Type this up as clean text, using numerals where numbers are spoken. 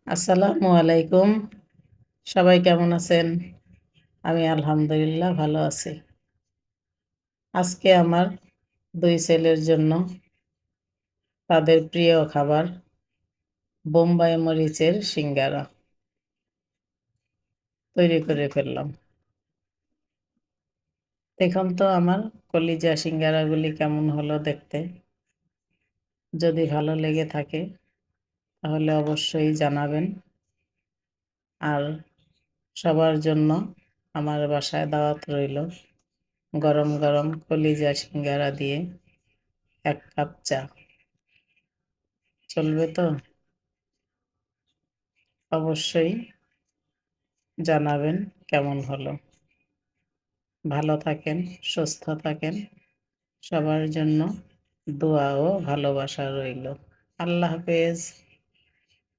আসসালামু আলাইকুম। সবাই কেমন আছেন? আমি আলহামদুলিল্লাহ ভালো আছি। আজকে আমার ২ ছেলের জন্য তাদের প্রিয় খাবার বোম্বাই মরিচের সিঙ্গারা তৈরি করে ফেললাম। দেখুন তো আমার কলিজা সিঙ্গারাগুলি কেমন হলো দেখতে। যদি ভালো লেগে থাকে তাহলে অবশ্যই জানাবেন। আর সবার জন্য আমার বাসায় দাওয়াত রইল। গরম, গরম কলিজা সিঙ্গারা দিয়ে ১ কাপ চা। চলবে তো? অবশ্যই জানাবেন কেমন হলো। ভালো থাকেন, সুস্থ থাকেন। সবার জন্য দোয়া ও ভালোবাসা রইল। আল্লাহ হাফেজ।